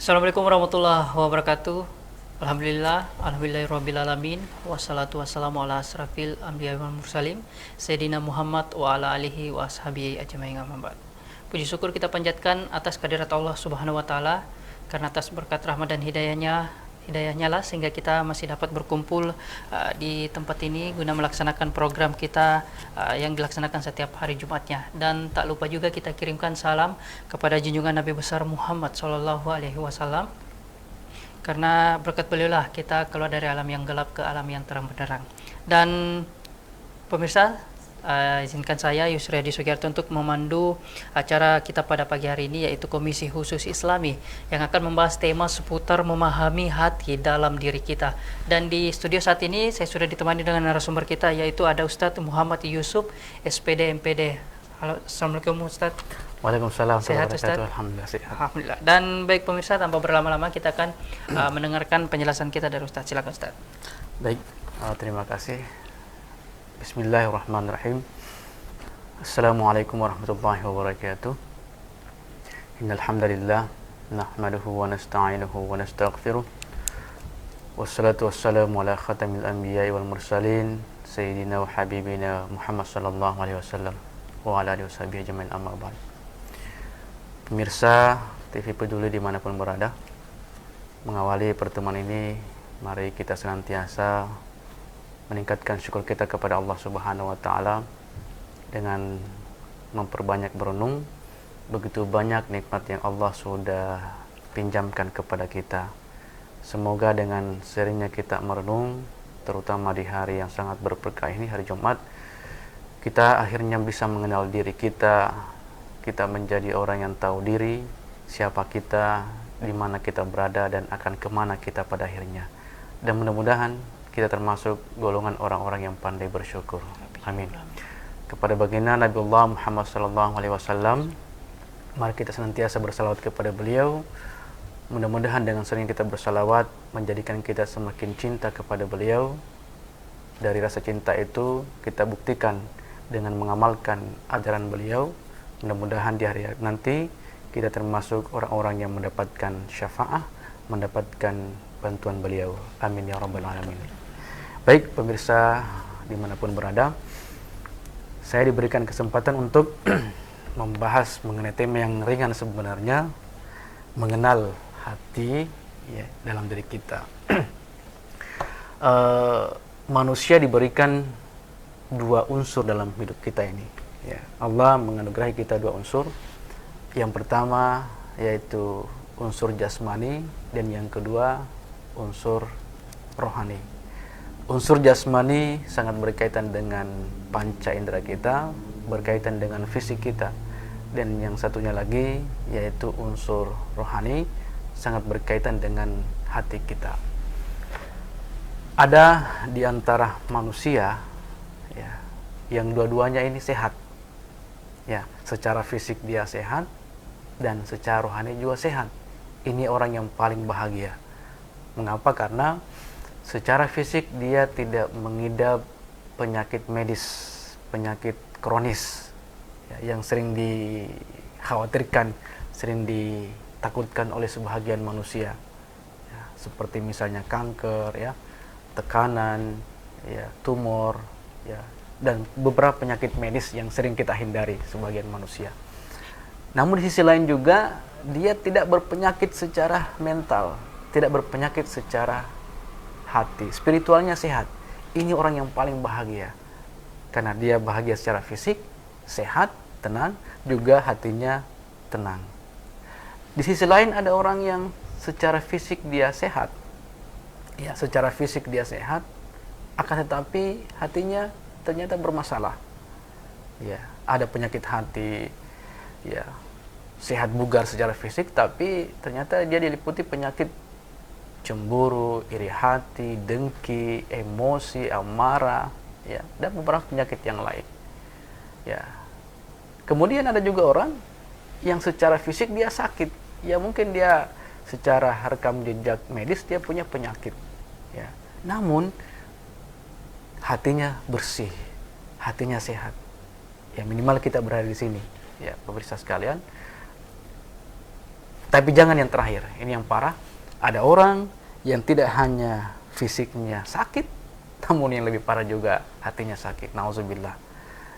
Assalamualaikum warahmatullahi wabarakatuh. Alhamdulillahirrabbilalamin. Wassalatu wassalamu ala asrafil anbiya wal mursalin Sayyidina Muhammad wa ala alihi wa ashabihi ajma'in, amma ba'd. Puji syukur kita panjatkan atas kehadirat Allah Subhanahu wa taala, karena atas berkat rahmat dan hidayahnya lah sehingga kita masih dapat berkumpul di tempat ini guna melaksanakan program kita yang dilaksanakan setiap hari Jumatnya. Dan tak lupa juga kita kirimkan salam kepada junjungan Nabi besar Muhammad Shallallahu Alaihi Wasallam, karena berkat beliau lah kita keluar dari alam yang gelap ke alam yang terang benderang. Dan pemirsa, izinkan saya Yusri Hadi Sugiarto untuk memandu acara kita pada pagi hari ini, yaitu Komisi Khusus Islami yang akan membahas tema seputar memahami hati dalam diri kita. Dan di studio saat ini saya sudah ditemani dengan narasumber kita, yaitu ada Ustadz Muhammad Yusuf, SPD MPD. Halo, Assalamualaikum Ustadz. Waalaikumsalam. Sehat Ustadz? Alhamdulillah sehat. Alhamdulillah. Dan baik pemirsa, tanpa berlama-lama kita akan mendengarkan penjelasan kita dari Ustadz. Silakan Ustadz. Baik, terima kasih. Bismillahirrahmanirrahim. Assalamualaikum warahmatullahi wabarakatuh. Innal hamdalillah nahmaduhu wa nasta'inuhu wa nastaghfiruh. Wassalatu wassalamu ala khatamil anbiya'i wal mursalin sayyidina wa habibina Muhammad sallallahu alaihi wasallam wa ala alihi washabihi ajma'in, amma ba'd. Pemirsa TV Peduli dimanapun berada, mengawali pertemuan ini, mari kita senantiasa meningkatkan syukur kita kepada Allah Subhanahu wa taala dengan memperbanyak berenung. Begitu banyak nikmat yang Allah sudah pinjamkan kepada kita. Semoga dengan seringnya kita merenung, terutama di hari yang sangat berberkah ini, hari Jumat, kita akhirnya bisa mengenal diri kita. Kita menjadi orang yang tahu diri, siapa kita, di mana kita berada, dan akan kemana kita pada akhirnya. Dan mudah-mudahan kita termasuk golongan orang-orang yang pandai bersyukur. Amin. Kepada baginda Nabiullah Muhammad sallallahu alaihi wasallam, mari kita senantiasa bersalawat kepada beliau. Mudah-mudahan dengan sering kita bersalawat menjadikan kita semakin cinta kepada beliau. Dari rasa cinta itu kita buktikan dengan mengamalkan ajaran beliau. Mudah-mudahan di hari nanti kita termasuk orang-orang yang mendapatkan syafaat, mendapatkan bantuan beliau. Amin ya rabbal alamin. Baik pemirsa dimanapun berada, saya diberikan kesempatan untuk membahas mengenai tema yang ringan sebenarnya, mengenal hati ya, dalam diri kita. Manusia diberikan dua unsur dalam hidup kita ini ya. Allah menganugerahi kita dua unsur. Yang pertama yaitu unsur jasmani, dan yang kedua unsur rohani. Unsur jasmani sangat berkaitan dengan panca indera kita, berkaitan dengan fisik kita. Dan yang satunya lagi yaitu unsur rohani, sangat berkaitan dengan hati kita. Ada di antara manusia ya, yang dua-duanya ini sehat. Ya, secara fisik dia sehat dan secara rohani juga sehat. Ini orang yang paling bahagia. Mengapa? Karena secara fisik dia tidak mengidap penyakit medis, penyakit kronis ya, yang sering dikhawatirkan, sering ditakutkan oleh sebahagian manusia ya, seperti misalnya kanker ya, tekanan ya, tumor ya, dan beberapa penyakit medis yang sering kita hindari sebagian manusia. Namun di sisi lain juga dia tidak berpenyakit secara mental, tidak berpenyakit secara hati, spiritualnya sehat. Ini orang yang paling bahagia, karena dia bahagia secara fisik, sehat, tenang, juga hatinya tenang. Di sisi lain ada orang yang secara fisik dia sehat, ya, secara fisik dia sehat, akan tetapi hatinya ternyata bermasalah. Ya, ada penyakit hati, ya, sehat bugar secara fisik, tapi ternyata dia diliputi penyakit cemburu, iri hati, dengki, emosi, amarah, ya, dan beberapa penyakit yang lain. Ya. Kemudian ada juga orang yang secara fisik dia sakit. Ya, mungkin dia secara rekam jejak medis dia punya penyakit. Ya. Namun hatinya bersih, hatinya sehat. Ya, minimal kita berada di sini. Ya, pemirsa sekalian. Tapi jangan yang terakhir, ini yang parah. Ada orang yang tidak hanya fisiknya sakit, namun yang lebih parah juga hatinya sakit. Nauzubillah.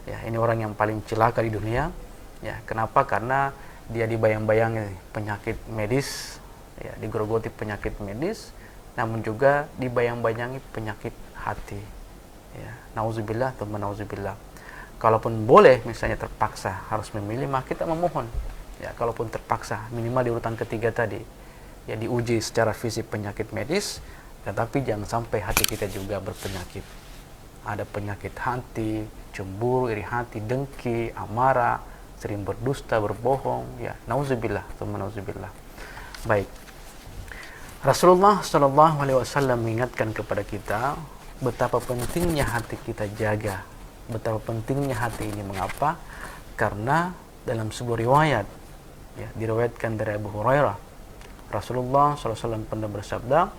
Ya, ini orang yang paling celaka di dunia. Ya, kenapa? Karena dia dibayang-bayangi penyakit medis, ya, digerogoti penyakit medis, namun juga dibayang-bayangi penyakit hati. Ya, nauzubillah, teman nauzubillah. Kalaupun boleh misalnya terpaksa harus memilih, maka kita memohon. Ya, kalaupun terpaksa minimal di urutan ketiga tadi, ya diuji secara fisik penyakit medis, tetapi jangan sampai hati kita juga berpenyakit. Ada penyakit hati, cemburu, iri hati, dengki, amarah, sering berdusta, berbohong, ya nauzubillah, teman nauzubillah. Baik. Rasulullah Shallallahu alaihi wasallam mengingatkan kepada kita betapa pentingnya hati kita jaga. Betapa pentingnya hati ini, mengapa? Karena dalam sebuah riwayat, ya, diriwayatkan dari Abu Hurairah, Rasulullah SAW pernah bersabda,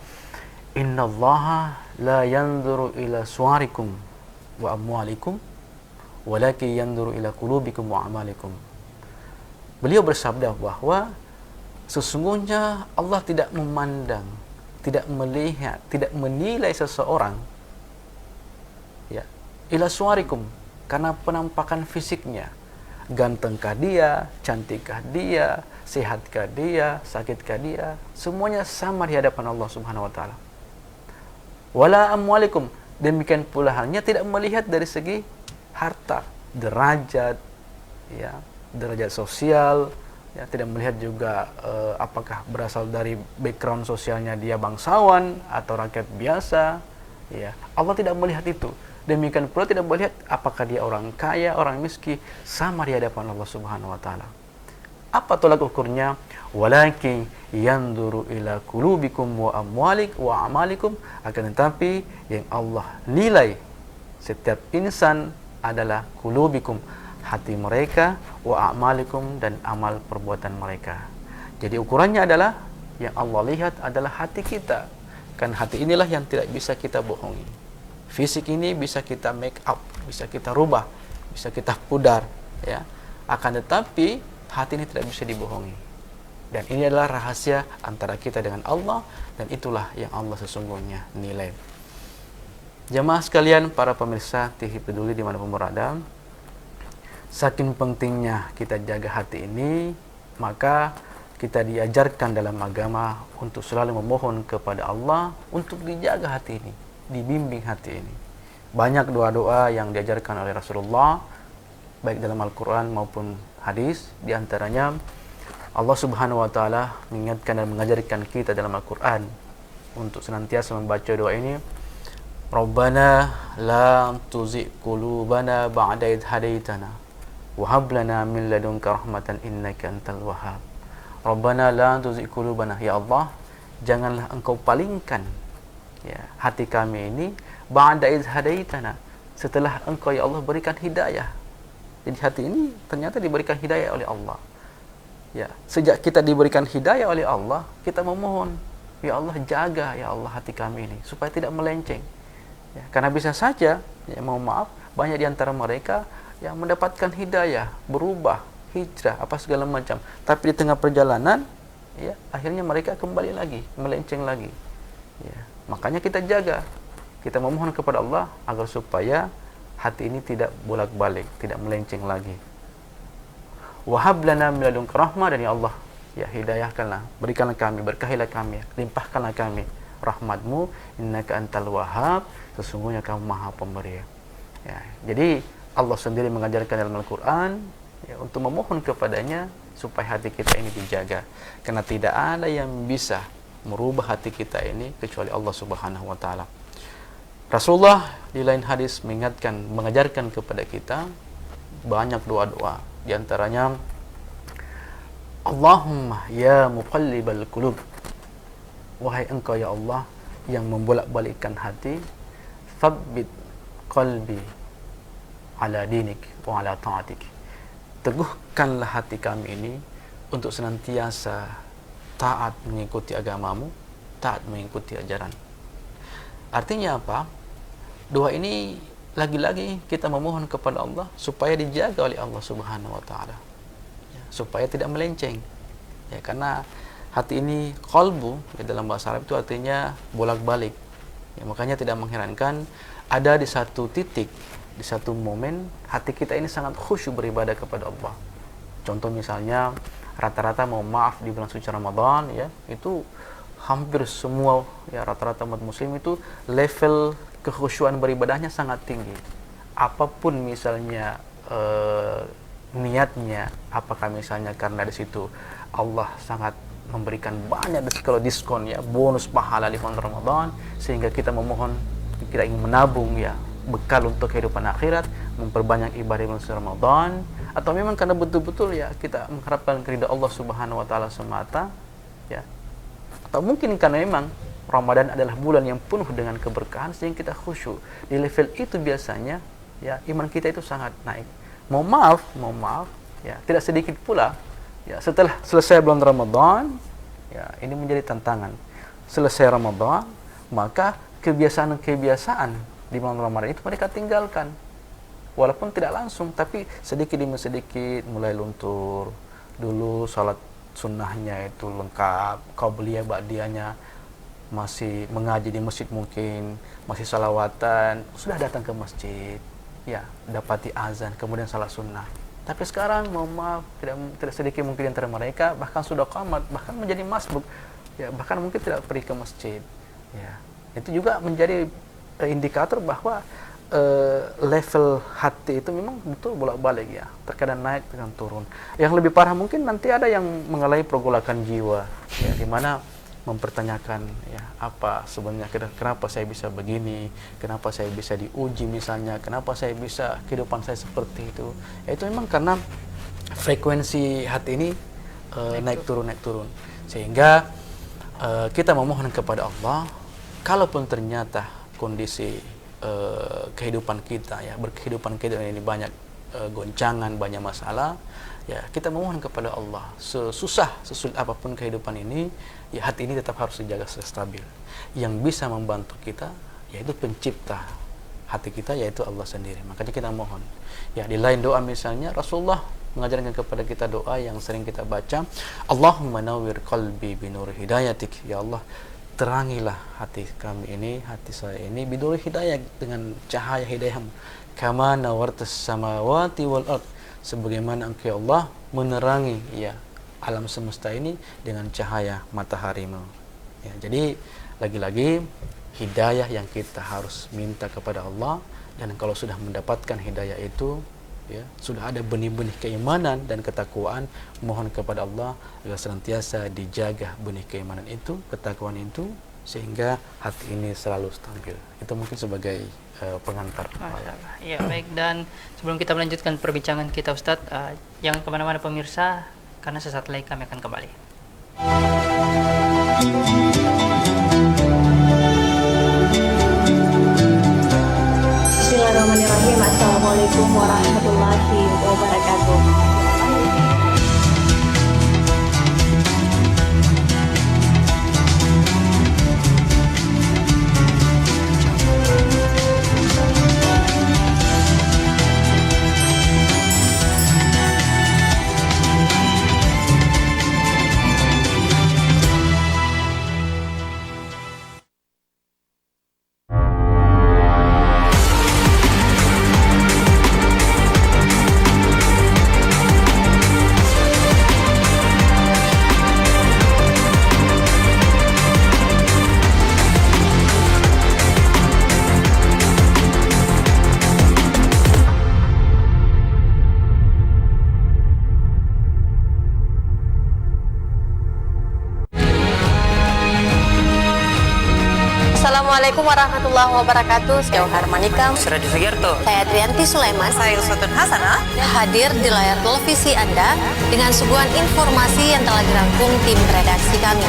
Inna Allaha la yanzuru ila suwarikum wa amwalikum, walakin yanzuru ila qulubikum wa amalikum. Beliau bersabda bahwa sesungguhnya Allah tidak memandang, tidak melihat, tidak menilai seseorang, ya, ila suwarikum, karena penampakan fisiknya. Gantengkah dia, cantikkah dia, sehatkah dia, sakitkah dia, semuanya sama di hadapan Allah Subhanahu wa taala. Wala amwalikum, demikian pula halnya tidak melihat dari segi harta, derajat, ya, derajat sosial, ya, tidak melihat juga apakah berasal dari background sosialnya dia bangsawan atau rakyat biasa, ya. Allah tidak melihat itu. Demikian pula tidak melihat apakah dia orang kaya, orang miskin, sama di hadapan Allah Subhanahu wa taala. Apa tolak ukurnya? Walakin yanzuru ila qulubikum wa amwalik wa amalikum, akan tetapi yang Allah nilai setiap insan adalah qulubikum, hati mereka, wa amalikum, dan amal perbuatan mereka. Jadi ukurannya adalah yang Allah lihat adalah hati kita. Kan hati inilah yang tidak bisa kita bohongi. Fisik ini bisa kita make up, bisa kita rubah, bisa kita pudar, ya. Akan tetapi hati ini tidak bisa dibohongi. Dan ini adalah rahasia antara kita dengan Allah, dan itulah yang Allah sesungguhnya nilai. Jamaah sekalian, para pemirsa TV Peduli dimanapun berada, saking pentingnya kita jaga hati ini, maka kita diajarkan dalam agama untuk selalu memohon kepada Allah untuk dijaga hati ini, dibimbing hati ini. Banyak doa-doa yang diajarkan oleh Rasulullah, baik dalam Al-Quran maupun hadis. Di antaranya Allah Subhanahu wa taala mengingatkan dan mengajarkan kita dalam Al-Quran untuk senantiasa membaca doa ini. Rabbana la tuzigh qulubana ba'da idh hadaitana wa hab lana min ladunka rahmatan innaka antal wahhab. Rabbana la tuzigh qulubana, ya Allah, janganlah engkau palingkan, ya, hati kami ini ba'da idh hadaitana, setelah engkau, ya Allah, berikan hidayah. Jadi hati ini ternyata diberikan hidayah oleh Allah. Ya, sejak kita diberikan hidayah oleh Allah, kita memohon, ya Allah, jaga, ya Allah, hati kami ini supaya tidak melenceng. Ya, karena bisa saja, ya, mohon maaf, banyak di antara mereka yang mendapatkan hidayah, berubah, hijrah, apa segala macam, tapi di tengah perjalanan, ya, akhirnya mereka kembali lagi, melenceng lagi. Ya, makanya kita jaga, kita memohon kepada Allah agar supaya hati ini tidak bolak-balik, tidak melenceng lagi. Wahab lana min ladunka rahmah, dan ya Allah, ya, hidayahkanlah, berikanlah kami, berkahilah kami, limpahkanlah kami rahmatmu, innaka antal wahhab, sesungguhnya kamu maha pemberi. Ya, jadi Allah sendiri mengajarkan dalam Al-Quran, ya, untuk memohon kepadanya supaya hati kita ini dijaga, karena tidak ada yang bisa merubah hati kita ini kecuali Allah Subhanahu wa taala. Rasulullah di lain hadis mengingatkan, mengajarkan kepada kita banyak doa-doa. Di antaranya, Allahumma ya muqallibal qulub, wahai engkau ya Allah yang membolak-balikkan hati, tsabbit qalbi ala dinik wa ala ta'atik, teguhkanlah hati kami ini untuk senantiasa taat mengikuti agamamu, taat mengikuti ajaran. Artinya apa? Doa ini lagi-lagi kita memohon kepada Allah supaya dijaga oleh Allah Subhanahu wa taala, ya, supaya tidak melenceng. Ya, karena hati ini qalbu, ya, dalam bahasa Arab itu artinya bolak-balik. Ya, makanya tidak mengherankan ada di satu titik, di satu momen hati kita ini sangat khusyuk beribadah kepada Allah. Contoh misalnya rata-rata mau maaf di bulan suci Ramadan, ya, itu hampir semua, ya, rata-rata umat muslim itu level kekhusyuan beribadahnya sangat tinggi. Apapun misalnya niatnya, apakah misalnya karena di situ Allah sangat memberikan banyak kalau diskon, ya, bonus pahala di bulan Ramadan, sehingga kita memohon, kita ingin menabung, ya, bekal untuk kehidupan akhirat, memperbanyak ibadah di bulan Ramadan, atau memang karena betul-betul, ya, kita mengharapkan keridhaan Allah Subhanahu wa taala semata, ya. Atau mungkin karena memang Ramadan adalah bulan yang penuh dengan keberkahan sehingga kita khusyuk. Di level itu biasanya, ya, iman kita itu sangat naik. Mau maaf, ya, tidak sedikit pula, ya, setelah selesai bulan Ramadan, ya, ini menjadi tantangan. Selesai Ramadan, maka kebiasaan-kebiasaan di bulan Ramadan itu mereka tinggalkan. Walaupun tidak langsung, tapi sedikit demi sedikit mulai luntur. Dulu salat sunnahnya itu lengkap, qabliyah ba'diyahnya masih mengaji di masjid, mungkin masih salawatan, sudah datang ke masjid, ya, dapati azan, kemudian salat sunnah. Tapi sekarang, mohon maaf, tidak sedikit mungkin antara mereka bahkan sudah qamat, bahkan menjadi masbuk, ya, bahkan mungkin tidak pergi ke masjid, ya. Itu juga menjadi indikator bahwa level hati itu memang betul bolak-balik, ya, terkadang naik, terkadang turun. Yang lebih parah mungkin nanti ada yang mengalami pergolakan jiwa, ya, di mana mempertanyakan, ya, apa sebenarnya, kenapa saya bisa begini, kenapa saya bisa diuji misalnya, kenapa saya bisa kehidupan saya seperti itu. Ya, itu memang karena frekuensi hati ini naik turun, sehingga kita memohon kepada Allah, kalaupun ternyata kondisi kehidupan kita, ya, berkehidupan kita ini banyak goncangan, banyak masalah, ya, kita memohon kepada Allah, sesulit apapun kehidupan ini, ya, hati ini tetap harus dijaga stabil. Yang bisa membantu kita yaitu pencipta hati kita, yaitu Allah sendiri. Makanya kita mohon, ya, di lain doa misalnya Rasulullah mengajarkan kepada kita doa yang sering kita baca, Allahumma nawwir qalbi binur hidayatik, ya Allah, terangilah hati kami ini, hati saya ini, binur hidayah, dengan cahaya hidayahmu, kama nawartas samawati wal ard, sebagaimana Engkau, Allah, menerangi, ya, alam semesta ini dengan cahaya mataharimu. Ya, jadi lagi-lagi hidayah yang kita harus minta kepada Allah, dan kalau sudah mendapatkan hidayah itu, ya, sudah ada benih-benih keimanan dan ketakwaan, mohon kepada Allah agar senantiasa dijaga benih keimanan itu, ketakwaan itu, sehingga hati ini selalu stabil. Itu mungkin sebagai pengantar. Ya, baik. Dan sebelum kita melanjutkan perbincangan kita, Ustadz, jangan kemana-mana pemirsa, karena sesaat lagi kami akan kembali. Bismillahirrahmanirrahim. Assalamualaikum warahmatullahi wabarakatuh. Assalamualaikum warahmatullahi wabarakatuh. Saya Harmanika. Suradi Sugiarto. Saya Trianti Sulaiman. Saya Uswatun Hasanah. Hadir di layar televisi Anda dengan suguhan informasi yang telah dirangkum tim redaksi kami.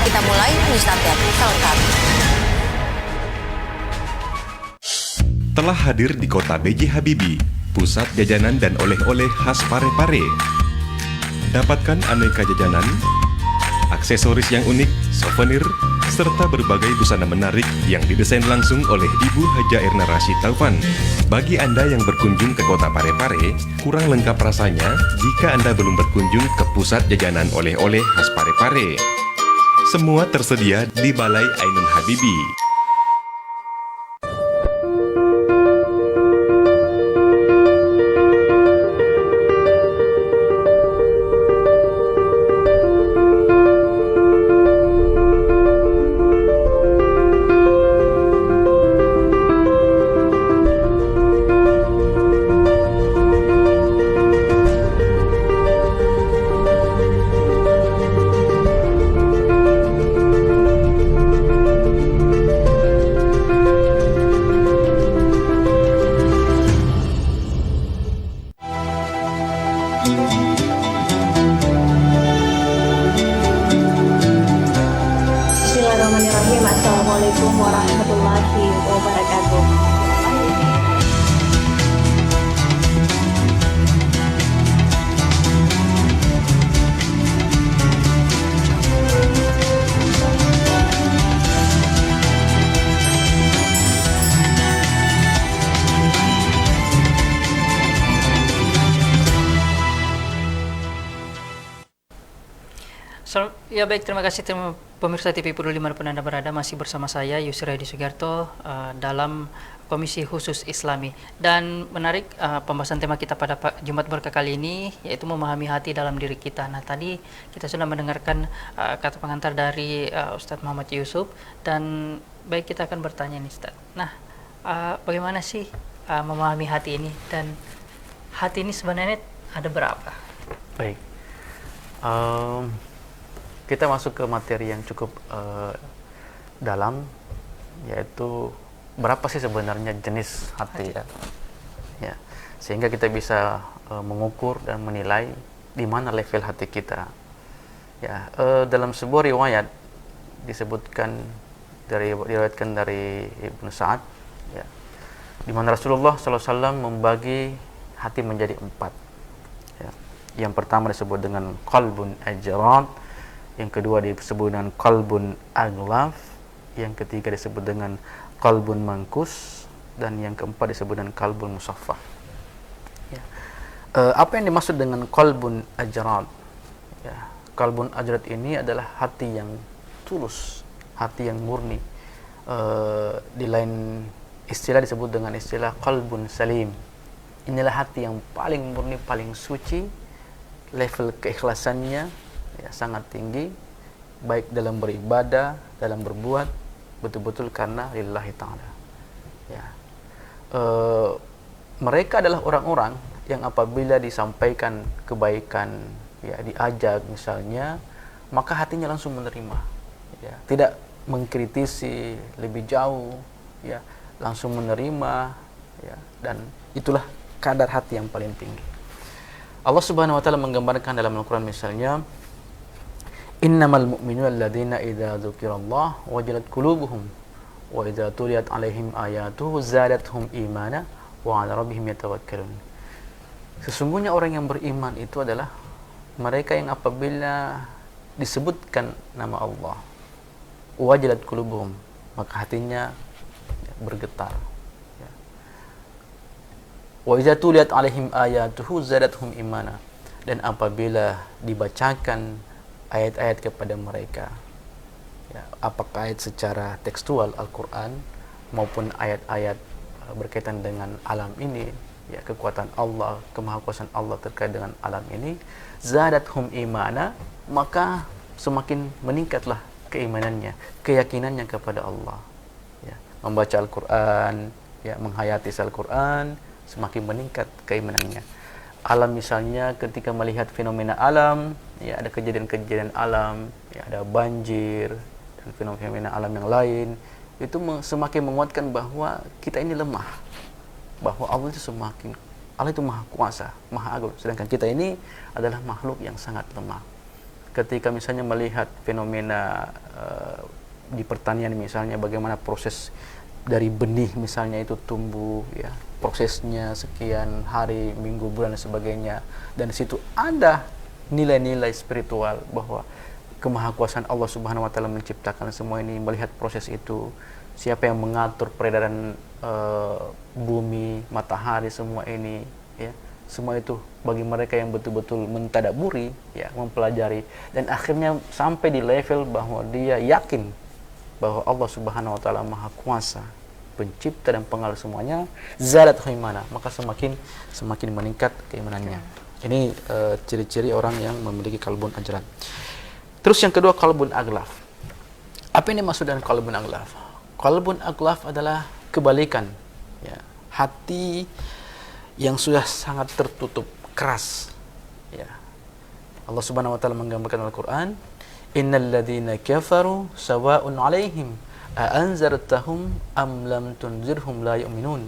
Kita mulai news update selengkapnya. Telah hadir di kota B.J. Habibie, pusat jajanan dan oleh-oleh khas Parepare. Dapatkan aneka jajanan, aksesoris yang unik, souvenir, serta berbagai busana menarik yang didesain langsung oleh Ibu Haja Erna Rashid Taufan. Bagi Anda yang berkunjung ke kota Parepare, kurang lengkap rasanya jika Anda belum berkunjung ke pusat jajanan oleh-oleh khas Parepare. Semua tersedia di Balai Ainun Habibie. Bismillahirrahmanirrahim. Assalamualaikum warahmatullahi wabarakatuh. Ya baik, terima kasih pemirsa TV Peduli dimanapun Anda berada. Masih bersama saya Yusri Hadi Sugiarto dalam Komisi Khusus Islami. Dan menarik pembahasan tema kita pada Jumat Berkah kali ini, yaitu memahami hati dalam diri kita. Nah, tadi kita sudah mendengarkan kata pengantar dari Ustadz Muhammad Yusuf. Dan baik, kita akan bertanya nih Ustadz. Nah, bagaimana sih memahami hati ini? Dan hati ini sebenarnya ada berapa? Baik. Kita masuk ke materi yang cukup dalam, yaitu berapa sih sebenarnya jenis hati ya. Ya, sehingga kita bisa mengukur dan menilai di mana level hati kita. Ya, dalam sebuah riwayat diriwayatkan dari Ibnu Sa'ad, ya, di mana Rasulullah SAW membagi hati menjadi 4. Ya. Yang pertama disebut dengan qalbun ajrad, yang kedua disebut dengan qalbun aglaf, yang ketiga disebut dengan qalbun mangkus, dan yang keempat disebut dengan qalbun musaffah. Ya. Apa yang dimaksud dengan qalbun ajrad? Ya, qalbun ajrad ini adalah hati yang tulus, hati yang murni. Di lain istilah disebut dengan istilah qalbun salim. Inilah hati yang paling murni, paling suci, level keikhlasannya ya sangat tinggi, baik dalam beribadah, dalam berbuat betul-betul karena lillahi ta'ala. Ya. Mereka adalah orang-orang yang apabila disampaikan kebaikan, ya diajak misalnya, maka hatinya langsung menerima. Ya. Tidak mengkritisi lebih jauh, ya langsung menerima, ya, dan itulah kadar hati yang paling tinggi. Allah Subhanahu wa taala menggambarkan dalam Al-Qur'an misalnya, innamal mu'minuna alladzina idza dzukirallah wajilat qulubuhum wa idza tuliyat 'alaihim ayatuhu zadatuhum imana wa 'ala rabbihim yatawakkalun. Sesungguhnya orang yang beriman itu adalah mereka yang apabila disebutkan nama Allah, wajilat qulubuhum, maka hatinya bergetar. Ya. Wa idza tuliyat 'alaihim ayatuhu zadatuhum imana, dan apabila dibacakan ayat-ayat kepada mereka, ya, apakah ayat secara tekstual Al-Quran maupun ayat-ayat berkaitan dengan alam ini, ya kekuatan Allah, kemahakuasaan Allah terkait dengan alam ini, zadathum imana, maka semakin meningkatlah keimanannya, keyakinannya kepada Allah. Ya, membaca Al-Quran, ya menghayati Al-Quran, semakin meningkat keimanannya. Alam misalnya ketika melihat fenomena alam, ya ada kejadian-kejadian alam, ya ada banjir dan fenomena alam yang lain, itu semakin menguatkan bahwa kita ini lemah, bahwa Allah itu maha kuasa, maha agung, sedangkan kita ini adalah makhluk yang sangat lemah. Ketika misalnya melihat fenomena di pertanian misalnya, bagaimana proses dari benih misalnya itu tumbuh, ya prosesnya sekian hari, minggu, bulan dan sebagainya, dan di situ ada nilai-nilai spiritual bahwa kemahakuasaan Allah Subhanahu wa taala menciptakan semua ini, melihat proses itu, siapa yang mengatur peredaran bumi, matahari, semua ini, ya. Semua itu bagi mereka yang betul-betul mentadaburi, ya, mempelajari, dan akhirnya sampai di level bahwa dia yakin bahwa Allah Subhanahu wa taala Maha Kuasa, pencipta dan pengatur semuanya, zalat imana, maka semakin meningkat keimanannya. Ini ciri-ciri orang yang memiliki qalbun ajlan. Terus yang kedua, qalbun aglaf. Apa ini maksud dengan qalbun aglaf? Qalbun aglaf adalah kebalikan, ya, hati yang sudah sangat tertutup, keras, ya. Allah Subhanahu wa taala menggambarkan Al-Qur'an, innal ladzina kafaru sawa'un 'alaihim a anzartahum am lam tunzirhum la yu'minun.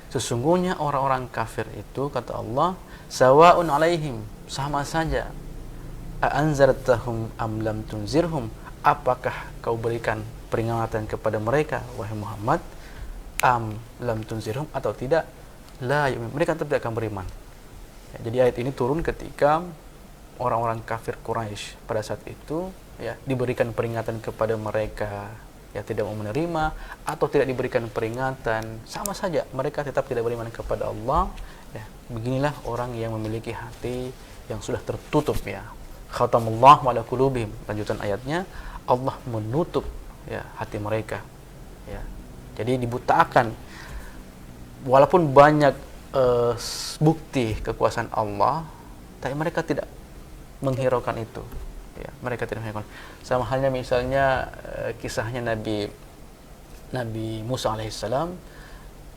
Sesungguhnya orang-orang kafir itu, kata Allah, sawa'un 'alaihim, sama saja, a anzartahum am lam tunzirhum, apakah kau berikan peringatan kepada mereka wahai Muhammad, am lam tunzirhum, atau tidak, la yu'min, mereka tetap tidak akan beriman. Ya, jadi ayat ini turun ketika orang-orang kafir Quraisy pada saat itu, ya, diberikan peringatan kepada mereka, ya, tidak mau menerima, atau tidak diberikan peringatan, sama saja mereka tetap tidak beriman kepada Allah, ya. Beginilah orang yang memiliki hati yang sudah tertutup, ya. Khatamallahu ala qulubihim, lanjutan ayatnya, Allah menutup, ya, hati mereka, ya. Jadi dibutakan. Walaupun banyak bukti kekuasaan Allah, tapi mereka tidak menghiraukan itu, ya, mereka tidak menghiraukan. Sama halnya misalnya kisahnya Nabi Musa alaihissalam,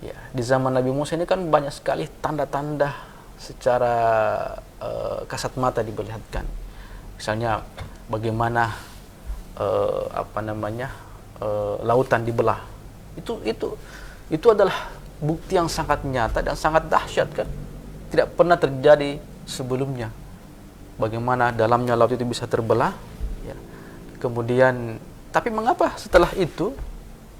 ya, di zaman Nabi Musa ini kan banyak sekali tanda-tanda secara kasat mata diperlihatkan. Misalnya bagaimana lautan dibelah, itu adalah bukti yang sangat nyata dan sangat dahsyat, kan, tidak pernah terjadi sebelumnya. Bagaimana dalamnya laut itu bisa terbelah, ya. Kemudian, tapi mengapa setelah itu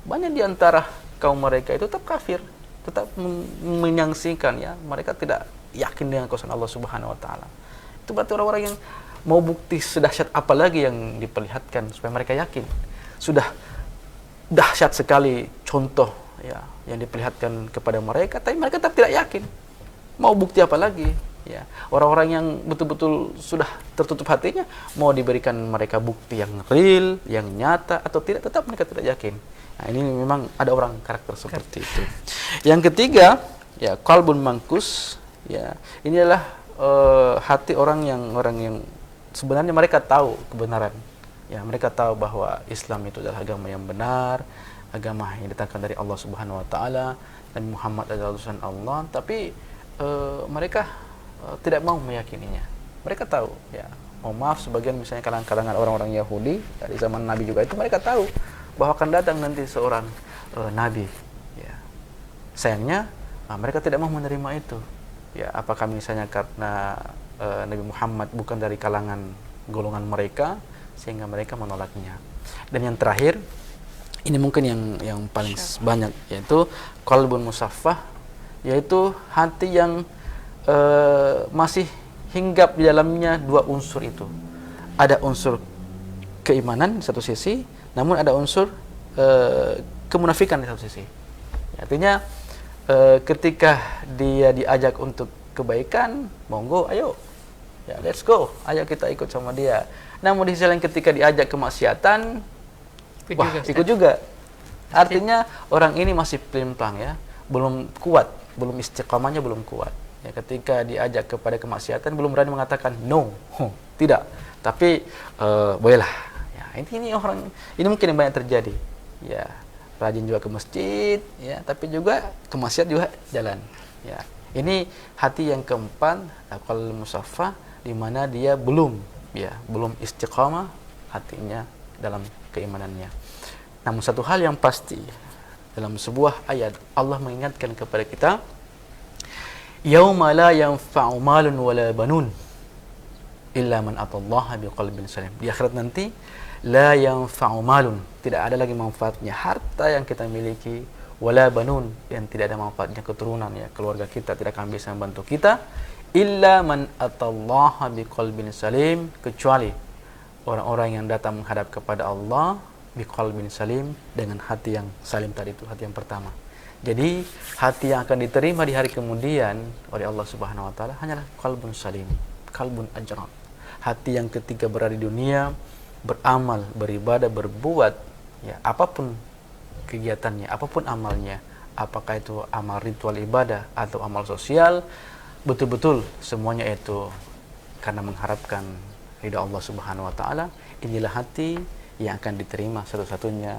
banyak di antara kaum mereka itu tetap kafir, tetap menyaksikan, ya, mereka tidak yakin dengan kuasa Allah Subhanahu wa taala. Itu berarti orang-orang yang mau bukti sedahsyat apa lagi yang diperlihatkan supaya mereka yakin. Sudah dahsyat sekali contoh, ya, yang diperlihatkan kepada mereka, tapi mereka tetap tidak yakin. Mau bukti apa lagi, ya? Orang-orang yang betul-betul sudah tertutup hatinya, mau diberikan mereka bukti yang real, yang nyata atau tidak, tetap mereka tidak yakin. Nah, ini memang ada orang karakter seperti itu. Yang ketiga, ya, qalbun mangkus, ya, ini adalah hati orang yang sebenarnya mereka tahu kebenaran, ya, mereka tahu bahwa Islam itu adalah agama yang benar, agama yang datangkan dari Allah Subhanahu wa taala, dan Muhammad adalah utusan Allah, tapi mereka tidak mau meyakininya. Mereka tahu, ya, mohon maaf, sebagian misalnya kalangan orang-orang Yahudi dari zaman Nabi juga itu mereka tahu bahwa akan datang nanti seorang nabi, ya. Sayangnya mereka tidak mau menerima itu, ya. Apakah misalnya karena Nabi Muhammad bukan dari kalangan golongan mereka sehingga mereka menolaknya. Dan yang terakhir, ini mungkin yang paling banyak, yaitu qalbun musaffah, yaitu hati yang masih hinggap di dalamnya dua unsur itu. Ada unsur keimanan di satu sisi, namun ada unsur kemunafikan di satu sisi. Artinya ketika dia diajak untuk kebaikan, monggo, ayo, ya, let's go, ayo kita ikut sama dia. Namun di sisi lain ketika diajak kemaksiatan, ikut juga. Artinya orang ini masih pelin-pelang, ya, belum kuat, belum istiqamahnya belum kuat. Ya, ketika diajak kepada kemaksiatan belum berani mengatakan no, tidak. Tapi bolehlah. Ya, ini orang ini mungkin yang banyak terjadi. Ya, rajin juga ke masjid, ya, tapi juga kemaksiat juga jalan. Ya, ini hati yang keempat, qalbul musaffah, di mana dia belum istiqamah hatinya dalam keimanannya. Namun satu hal yang pasti, dalam sebuah ayat Allah mengingatkan kepada kita, yauma la yanfa'u malun wala banun illa man atallaha biqalbin salim. Di akhirat nanti, la yanfa'u malun, tidak ada lagi manfaatnya harta yang kita miliki, wala banun, yang tidak ada manfaatnya keturunan, ya, keluarga kita tidak akan bisa membantu kita, illa man atallaha biqalbin salim, kecuali orang-orang yang datang menghadap kepada Allah biqalbin salim, dengan hati yang salim tadi itu, hati yang pertama. Jadi hati yang akan diterima di hari kemudian oleh Allah Subhanahu wa taala hanyalah qalbun salim, qalbun ajrad. Hati yang ketika berada di dunia beramal, beribadah, berbuat ya apapun kegiatannya, apapun amalnya, apakah itu amal ritual ibadah atau amal sosial, betul-betul semuanya itu karena mengharapkan ridha Allah Subhanahu wa taala. Inilah hati yang akan diterima satu-satunya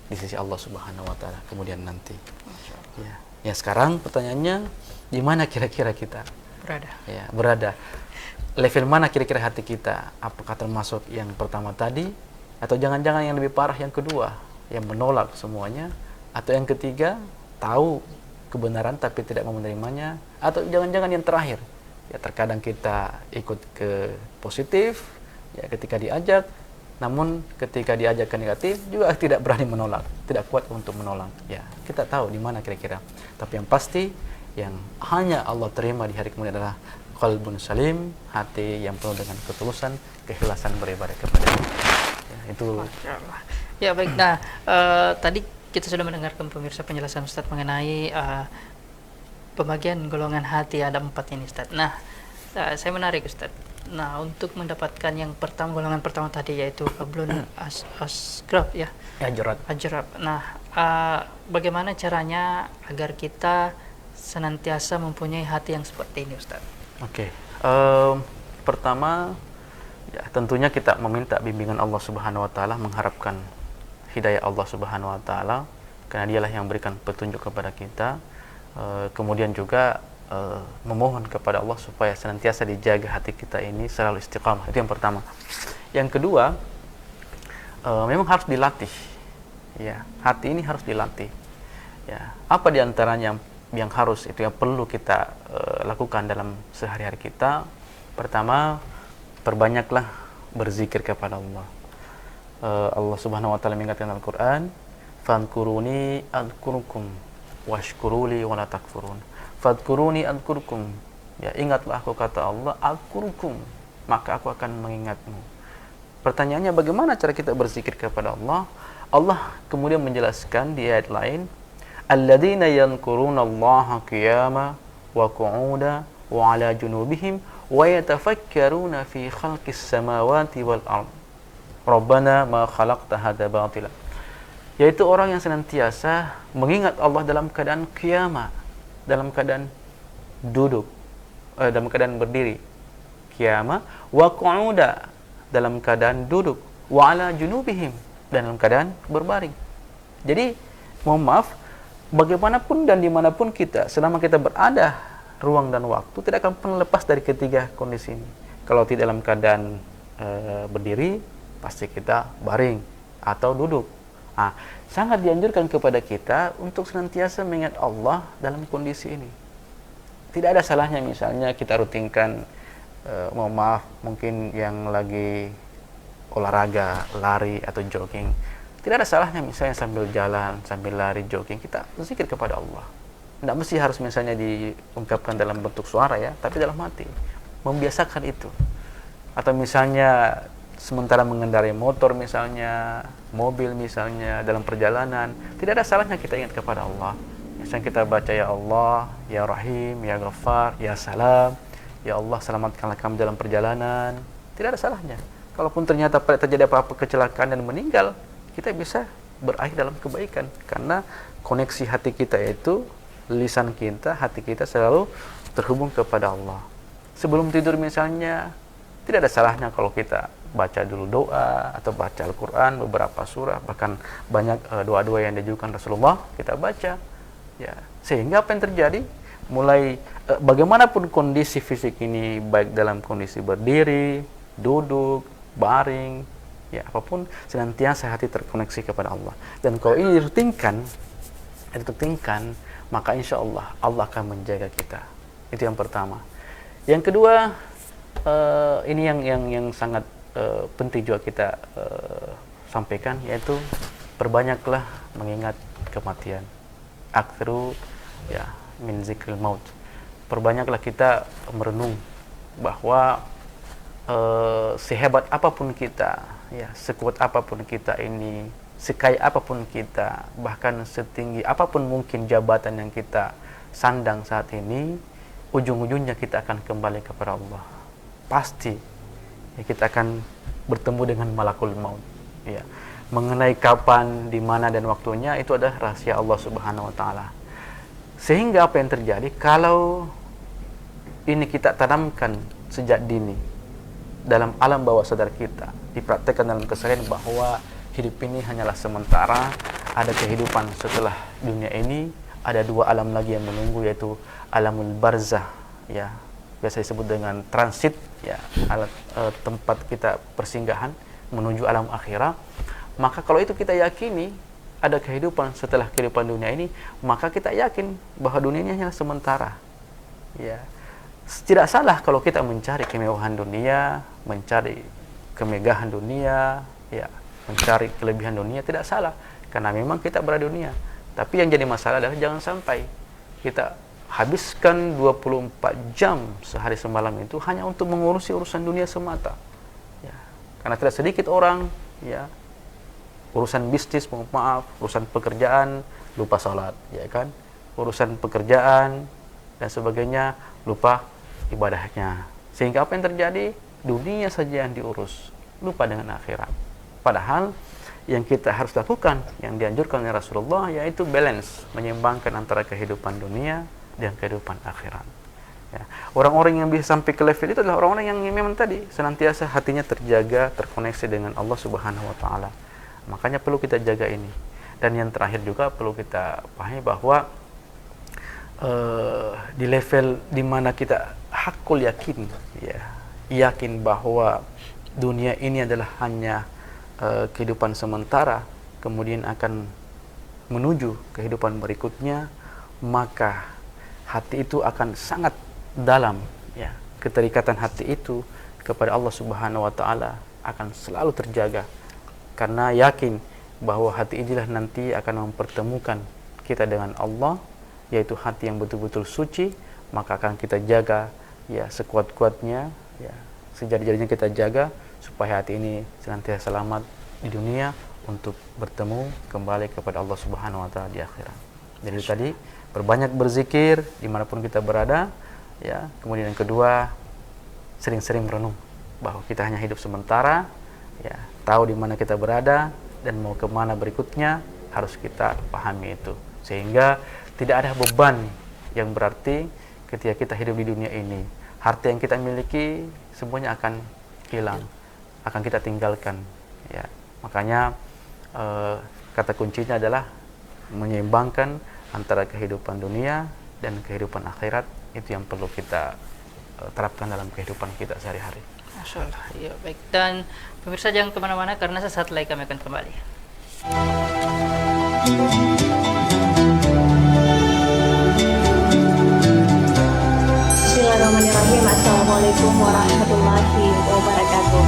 di sisi Allah Subhanahu wa taala kemudian nanti. Ya, sekarang pertanyaannya, di mana kira-kira kita Berada. ya berada? Level mana kira-kira hati kita? Apakah termasuk yang pertama tadi, atau jangan-jangan yang lebih parah yang kedua, yang menolak semuanya, atau yang ketiga tahu kebenaran tapi tidak mau menerimanya, atau jangan-jangan yang terakhir, ya terkadang kita ikut ke positif ya ketika diajak, namun ketika diajak ke negatif juga tidak berani menolak, tidak kuat untuk menolak. Ya, kita tahu di mana kira-kira. Tapi yang pasti yang hanya Allah terima di hari kemudian adalah qalbun salim, hati yang penuh dengan ketulusan, keikhlasan beribadah kepada Allah. Ya, itu. Ya baik. Nah, tadi kita sudah mendengarkan pemirsa penjelasan Ustadz mengenai pembagian golongan hati, ada 4 ini Ustadz. Nah, saya menarik Ustadz. Nah, untuk mendapatkan yang pertama, golongan pertama tadi yaitu qablun asgrab ya. Ajrab. Nah, bagaimana caranya agar kita senantiasa mempunyai hati yang seperti ini Ustadz? Oke. Pertama ya tentunya kita meminta bimbingan Allah Subhanahu wa taala, mengharapkan hidayah Allah Subhanahu wa taala karena dialah yang memberikan petunjuk kepada kita. Kemudian juga memohon kepada Allah supaya senantiasa dijaga hati kita ini selalu istiqamah. Itu yang pertama. Yang kedua, memang harus dilatih. Ya, hati ini harus dilatih. Ya, apa diantaranya yang harus itu yang perlu kita lakukan dalam sehari-hari kita? Pertama, perbanyaklah berzikir kepada Allah. Allah Subhanahu wa taala mengingatkan Al-Qur'an, "Fadhkuruni adhkurukum washkuruli wala takfurun." Fadhkuruni adhkurukum. Ya, ingatlah aku, kata Allah, adhkurukum, maka aku akan mengingatmu. Pertanyaannya, bagaimana cara kita berzikir kepada Allah? Allah kemudian menjelaskan di ayat lain, alladzina yankuruna Allaha qiyama wa qu'uda wa 'ala junubihim wa yatafakkaruna fi khalqis samawati wal ard. Rabbana ma khalaqta hadza batila. Yaitu orang yang senantiasa mengingat Allah dalam keadaan qiyama, dalam keadaan duduk, dalam keadaan berdiri, qiyama, wa qu'uda, dalam keadaan duduk, wa 'ala junubihim, dan dalam keadaan berbaring. Jadi, mohon maaf, bagaimanapun dan dimanapun kita, selama kita berada ruang dan waktu, tidak akan pernah lepas dari ketiga kondisi ini. Kalau tidak dalam keadaan berdiri, pasti kita baring atau duduk. Nah, sangat dianjurkan kepada kita untuk senantiasa mengingat Allah dalam kondisi ini. Tidak ada salahnya misalnya kita rutinkan, mohon maaf, mungkin yang lagi olahraga, lari atau jogging, tidak ada salahnya misalnya sambil jalan, sambil lari, jogging, kita berzikir kepada Allah. Tidak mesti harus misalnya diungkapkan dalam bentuk suara ya, tapi dalam hati. Membiasakan itu. Atau misalnya sementara mengendarai motor misalnya, mobil misalnya, dalam perjalanan, tidak ada salahnya kita ingat kepada Allah. Misalnya kita baca, ya Allah, ya Rahim, ya Ghaffar, ya Salam, ya Allah selamatkanlah kami dalam perjalanan. Tidak ada salahnya. Kalaupun ternyata terjadi apa-apa kecelakaan dan meninggal, kita bisa berakhir dalam kebaikan. Karena koneksi hati kita itu, lisan kita, hati kita selalu terhubung kepada Allah. Sebelum tidur misalnya, tidak ada salahnya kalau kita baca dulu doa atau baca Al-Quran, beberapa surah, bahkan banyak doa-doa yang diajukan Rasulullah kita baca ya, sehingga apa yang terjadi, mulai bagaimanapun kondisi fisik ini, baik dalam kondisi berdiri, duduk, baring ya, apapun, senantiasa hati terkoneksi kepada Allah. Dan kalau ini dirutinkan, maka insya Allah Allah akan menjaga kita. Itu yang pertama. Yang kedua, ini yang sangat penting juga kita sampaikan, yaitu perbanyaklah mengingat kematian. Aktsiru ya min zikril maut. Perbanyaklah kita merenung bahwa sehebat apapun kita, ya, sekuat apapun kita ini, sekaya apapun kita, bahkan setinggi apapun mungkin jabatan yang kita sandang saat ini, ujung-ujungnya kita akan kembali kepada Allah. Pasti ya, kita akan bertemu dengan malakul maut. Ya. Mengenai kapan, di mana dan waktunya itu adalah rahasia Allah Subhanahu wa taala. Sehingga apa yang terjadi kalau ini kita tanamkan sejak dini dalam alam bawah sadar kita, dipraktekkan dalam keseharian bahwa hidup ini hanyalah sementara, ada kehidupan setelah dunia ini, ada dua alam lagi yang menunggu, yaitu alamul barzah, ya, biasa disebut dengan transit, ya, tempat kita persinggahan menuju alam akhirat. Maka kalau itu kita yakini ada kehidupan setelah kehidupan dunia ini, maka kita yakin bahwa dunia ini hanya sementara. Ya, tidak salah kalau kita mencari kemewahan dunia, mencari kemegahan dunia, ya, mencari kelebihan dunia, tidak salah, karena memang kita berada di dunia. Tapi yang jadi masalah adalah jangan sampai kita habiskan 24 jam sehari semalam itu hanya untuk mengurusi urusan dunia semata. Ya, karena tidak sedikit orang, ya, urusan bisnis, maaf, urusan pekerjaan lupa sholat, ya kan, urusan pekerjaan dan sebagainya lupa ibadahnya, sehingga apa yang terjadi, dunia saja yang diurus, lupa dengan akhirat. Padahal yang kita harus lakukan, yang dianjurkan oleh Rasulullah, yaitu balance, menyeimbangkan antara kehidupan dunia dan kehidupan akhirat. Ya. Orang-orang yang bisa sampai ke level itu adalah orang-orang yang memang tadi senantiasa hatinya terjaga, terkoneksi dengan Allah Subhanahu wa taala. Makanya perlu kita jaga ini. Dan yang terakhir juga perlu kita pahami bahwa di level dimana kita hakul yakin, ya, yakin bahwa dunia ini adalah hanya kehidupan sementara, kemudian akan menuju kehidupan berikutnya, maka hati itu akan sangat dalam, ya, keterikatan hati itu kepada Allah Subhanahu wa taala akan selalu terjaga, karena yakin bahwa hati inilah nanti akan mempertemukan kita dengan Allah, yaitu hati yang betul-betul suci. Maka akan kita jaga, ya, sekuat-kuatnya, ya, sejadi-jadinya kita jaga supaya hati ini senantiasa selamat di dunia untuk bertemu kembali kepada Allah Subhanahu wa taala di akhirat. Jadi tadi berbanyak berzikir dimanapun kita berada, ya. Kemudian yang kedua, sering-sering merenung bahwa kita hanya hidup sementara, ya, tahu di mana kita berada dan mau kemana berikutnya, harus kita pahami itu, sehingga tidak ada beban yang berarti ketika kita hidup di dunia ini. Harta yang kita miliki semuanya akan hilang, akan kita tinggalkan, ya. Makanya kata kuncinya adalah menyeimbangkan antara kehidupan dunia dan kehidupan akhirat. Itu yang perlu kita terapkan dalam kehidupan kita sehari-hari. Masya Allah. Ya, baik. Dan pemirsa jangan kemana-mana karena sesaat lagi kami akan kembali. Bismillahirrahmanirrahim. Assalamualaikum warahmatullahi wabarakatuh.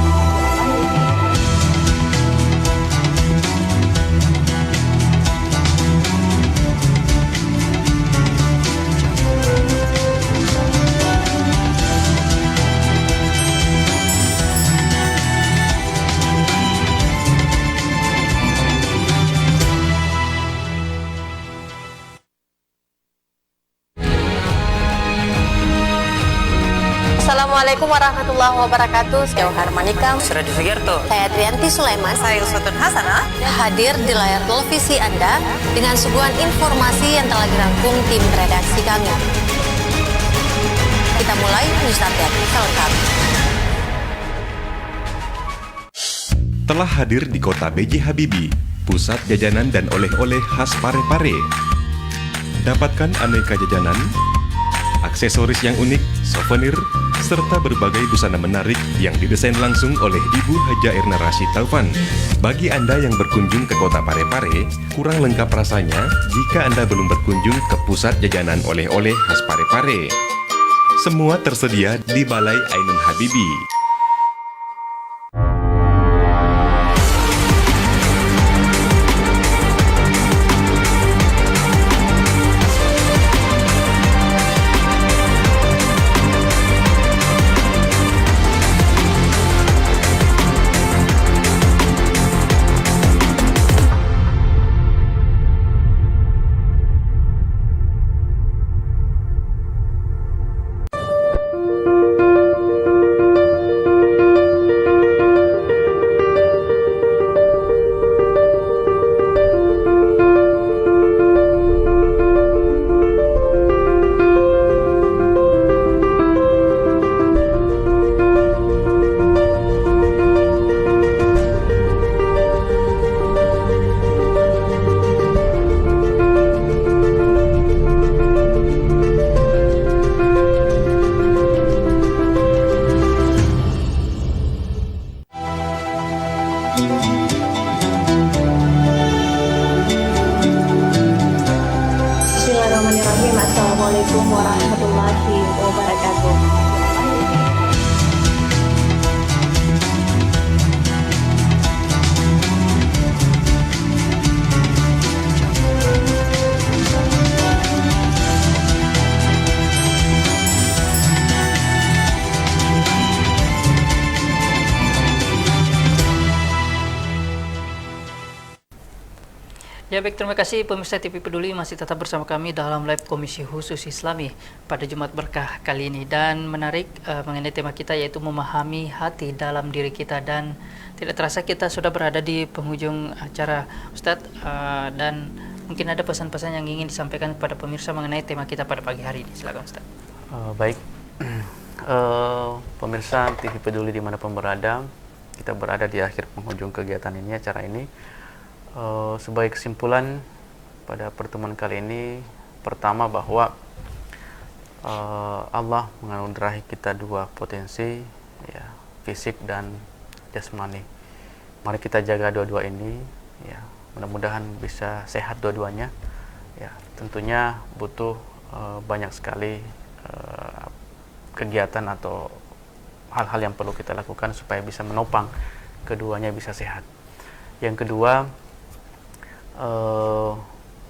Assalamualaikum warahmatullahi wabarakatuh. Saya Harmanika. Suradi Sugiarto. Saya Trianti Sulaiman. Saya Uswatun Hasanah. Hadir di layar televisi Anda dengan suguhan informasi yang telah dirangkum tim redaksi kami. Kita mulai news update selengkapnya. Telah hadir di kota B.J. Habibie, pusat jajanan dan oleh-oleh khas Parepare. Dapatkan aneka jajanan, aksesoris yang unik, souvenir, serta berbagai busana menarik yang didesain langsung oleh Ibu Haja Irna Rashid Taufan. Bagi Anda yang berkunjung ke kota Parepare, kurang lengkap rasanya jika Anda belum berkunjung ke pusat jajanan oleh-oleh khas Parepare. Semua tersedia di Balai Ainun Habibie. Bismillahirrahmanirrahim. Assalamualaikum warahmatullahi wabarakatuh. Ya baik, terima kasih pemirsa TV Peduli masih tetap bersama kami dalam live Komisi Khusus Islami pada Jumat Berkah kali ini, dan menarik mengenai tema kita yaitu memahami hati dalam diri kita. Dan tidak terasa kita sudah berada di penghujung acara Ustadz, dan mungkin ada pesan-pesan yang ingin disampaikan kepada pemirsa mengenai tema kita pada pagi hari ini. Silakan Ustadz. Baik, pemirsa TV Peduli dimanapun berada, kita berada di akhir penghujung kegiatan ini, acara ini. Sebagai kesimpulan pada pertemuan kali ini, pertama bahwa Allah menganugerahi kita dua potensi, ya, fisik dan jasmani. Mari kita jaga dua-dua ini, ya, mudah-mudahan bisa sehat dua-duanya. Ya, tentunya butuh banyak sekali kegiatan atau hal-hal yang perlu kita lakukan supaya bisa menopang keduanya bisa sehat. Yang kedua,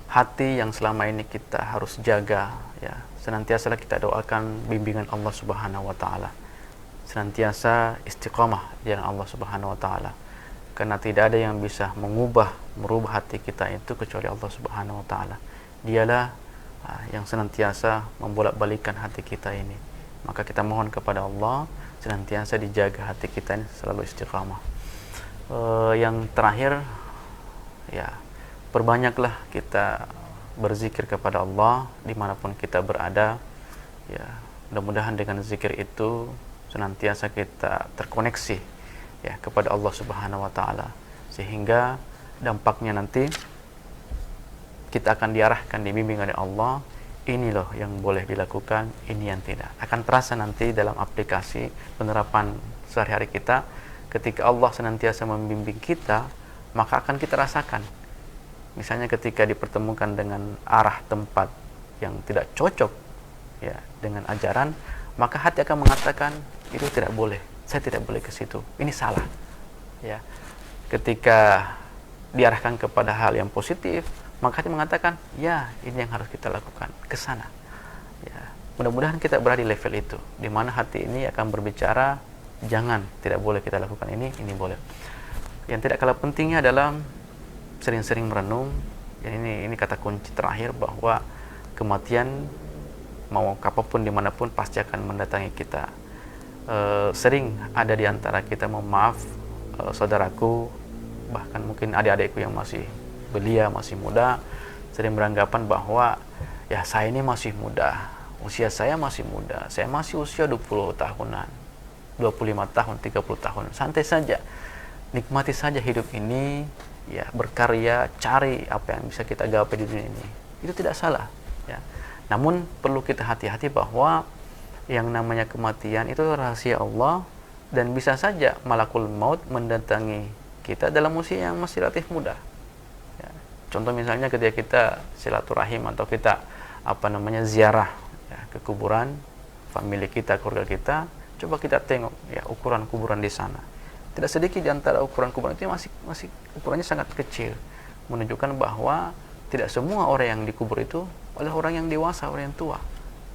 hati yang selama ini kita harus jaga, ya, senantiasa kita doakan bimbingan Allah Subhanahu wa taala, senantiasa istiqamah di jalan Allah Subhanahu wa taala, karena tidak ada yang bisa merubah hati kita itu kecuali Allah Subhanahu wa taala. Dialah yang senantiasa membolak-balikan hati kita ini. Maka kita mohon kepada Allah senantiasa dijaga hati kita ini selalu istiqamah. Yang terakhir, ya, perbanyaklah kita berzikir kepada Allah dimanapun kita berada, ya. Mudah-mudahan dengan zikir itu senantiasa kita terkoneksi, ya, kepada Allah Subhanahu wa taala, sehingga dampaknya nanti kita akan diarahkan, dibimbing oleh Allah. Ini loh yang boleh dilakukan, ini yang tidak. Akan terasa nanti dalam aplikasi penerapan sehari-hari kita, ketika Allah senantiasa membimbing kita, maka akan kita rasakan. Misalnya ketika dipertemukan dengan arah tempat yang tidak cocok, ya, dengan ajaran, maka hati akan mengatakan itu tidak boleh, saya tidak boleh ke situ, ini salah, ya. Ketika diarahkan kepada hal yang positif, maka hati mengatakan ya, ini yang harus kita lakukan, ke sana, ya. Mudah-mudahan kita berada di level itu, di mana hati ini akan berbicara jangan, tidak boleh kita lakukan ini boleh. Yang tidak kalah pentingnya adalah sering-sering merenung. Ini kata kunci terakhir, bahwa kematian mau apapun dimanapun pasti akan mendatangi kita. Sering ada di antara kita, mohon maaf, saudaraku, bahkan mungkin adik-adikku yang masih belia, masih muda, sering beranggapan bahwa ya, saya ini masih muda, usia saya masih muda, saya masih usia 20 tahunan, 25 tahun, 30 tahun, santai saja, nikmati saja hidup ini, ya, berkarya, cari apa yang bisa kita gapai di dunia ini. Itu tidak salah, ya. Namun perlu kita hati-hati bahwa yang namanya kematian itu rahasia Allah, dan bisa saja malakul maut mendatangi kita dalam usia yang masih relatif muda, ya. Contoh misalnya ketika kita silaturahim atau kita ziarah, ya, ke kuburan famili kita, keluarga kita, coba kita tengok, ya, ukuran kuburan di sana. Tidak sedikit di antara ukuran kuburan itu masih ukurannya sangat kecil, menunjukkan bahwa tidak semua orang yang dikubur itu adalah orang yang dewasa, orang yang tua.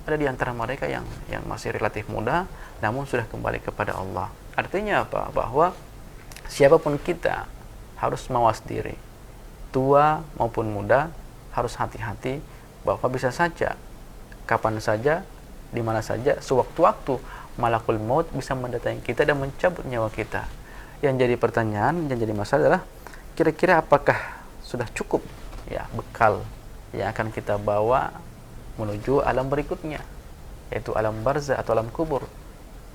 Ada di antara mereka yang masih relatif muda, namun sudah kembali kepada Allah. Artinya apa? Bahwa siapapun kita harus mawas diri, tua maupun muda, harus hati-hati bahwa bisa saja, kapan saja, di mana saja, sewaktu-waktu malakul maut bisa mendatangi kita dan mencabut nyawa kita. Yang jadi pertanyaan, yang jadi masalah adalah kira-kira apakah sudah cukup, ya, bekal yang akan kita bawa menuju alam berikutnya, yaitu alam barzah atau alam kubur,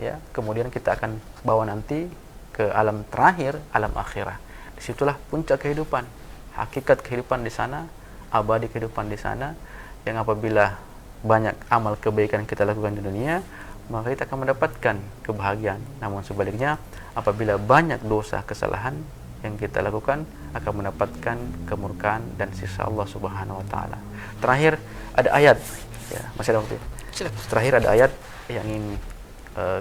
ya. Kemudian kita akan bawa nanti ke alam terakhir, alam akhirah. Disitulah puncak kehidupan, hakikat kehidupan di sana, abadi kehidupan di sana, yang apabila banyak amal kebaikan kita lakukan di dunia, maka kita akan mendapatkan kebahagiaan. Namun sebaliknya, apabila banyak dosa kesalahan, yang kita lakukan akan mendapatkan kemurkaan dan sisa Allah Subhanahu wa taala. Terakhir ada ayat, ya, masih ada waktu. Silakan. Terakhir ada ayat yang ingin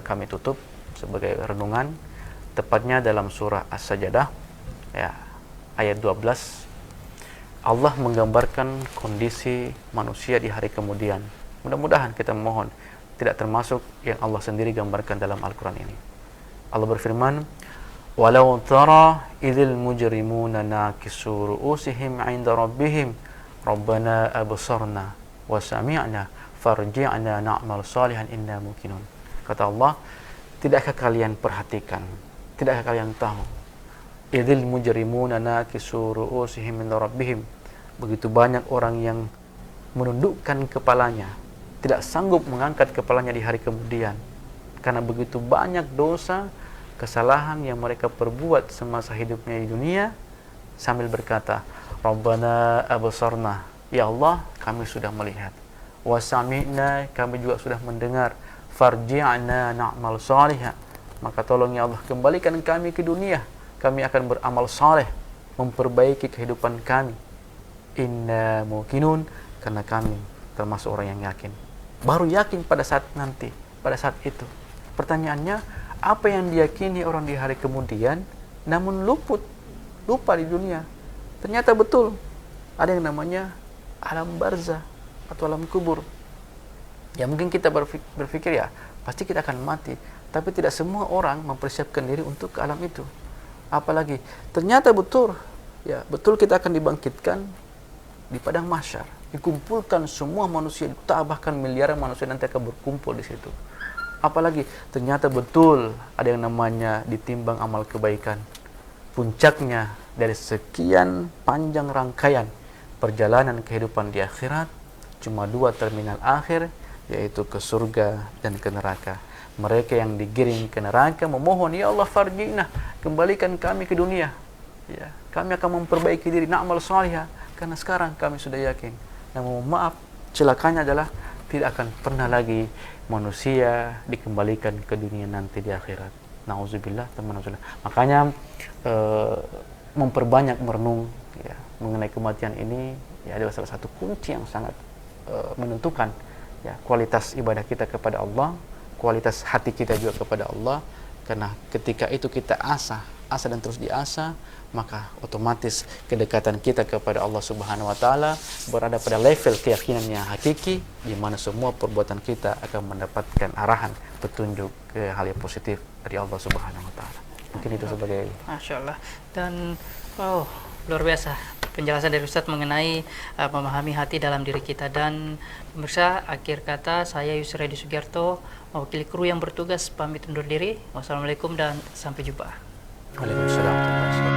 kami tutup sebagai renungan, tepatnya dalam surah As-Sajdah, ya, ayat 12. Allah menggambarkan kondisi manusia di hari kemudian. Mudah-mudahan kita memohon tidak termasuk yang Allah sendiri gambarkan dalam Al-Quran ini. Allah berfirman, "Walau tara idzil mujrimuna nakisu ru'usihim 'inda rabbihim, Rabbana absarna wa sami'na farji'na na'mal salihan inna muqinun." Kata Allah, tidakkah kalian perhatikan, tidakkah kalian tahu, idzil mujrimuna nakisu ru'usihim 'inda rabbihim, begitu banyak orang yang menundukkan kepalanya, tidak sanggup mengangkat kepalanya di hari kemudian karena begitu banyak dosa, kesalahan yang mereka perbuat semasa hidupnya di dunia, sambil berkata, Rabbana absarna, ya Allah, kami sudah melihat, wa sami'na, kami juga sudah mendengar, farji'na na'mal salihah, maka tolong ya Allah, kembalikan kami ke dunia, kami akan beramal saleh, memperbaiki kehidupan kami, inna muqinun, karena kami termasuk orang yang yakin. Baru yakin pada saat nanti, pada saat itu. Pertanyaannya, apa yang diyakini orang di hari kemudian namun lupa di dunia? Ternyata betul ada yang namanya alam barzah atau alam kubur. Ya mungkin kita berpikir ya pasti kita akan mati, tapi tidak semua orang mempersiapkan diri untuk ke alam itu. Apalagi ternyata betul, ya betul kita akan dibangkitkan di padang mahsyar, dikumpulkan semua manusia, bahkan miliaran manusia nanti akan berkumpul di situ. Apalagi ternyata betul ada yang namanya ditimbang amal kebaikan. Puncaknya dari sekian panjang rangkaian perjalanan kehidupan di akhirat, cuma 2 terminal akhir, yaitu ke surga dan ke neraka. Mereka yang digiring ke neraka memohon, ya Allah farji'na, kembalikan kami ke dunia, ya, kami akan memperbaiki diri, na'mal salihah, karena sekarang kami sudah yakin. Namun maaf, celakanya adalah tidak akan pernah lagi manusia dikembalikan ke dunia nanti di akhirat. Nauzubillah, teman-teman. Makanya memperbanyak merenung, ya, mengenai kematian ini, ya, adalah salah satu kunci yang sangat menentukan, ya, kualitas ibadah kita kepada Allah, kualitas hati kita juga kepada Allah. Karena ketika itu kita asah dan terus diasah, maka otomatis kedekatan kita kepada Allah Subhanahu wa taala berada pada level keyakinan yang hakiki, di mana semua perbuatan kita akan mendapatkan arahan, petunjuk ke hal yang positif dari Allah Subhanahu wa taala. Mungkin itu sebagai Masya Allah. Dan luar biasa penjelasan dari Ustadz mengenai memahami hati dalam diri kita. Dan pemirsa, akhir kata saya Yusra Edi Sugiarto, mewakili kru yang bertugas, pamit undur diri. Wassalamualaikum dan sampai jumpa. Waalaikumsalam.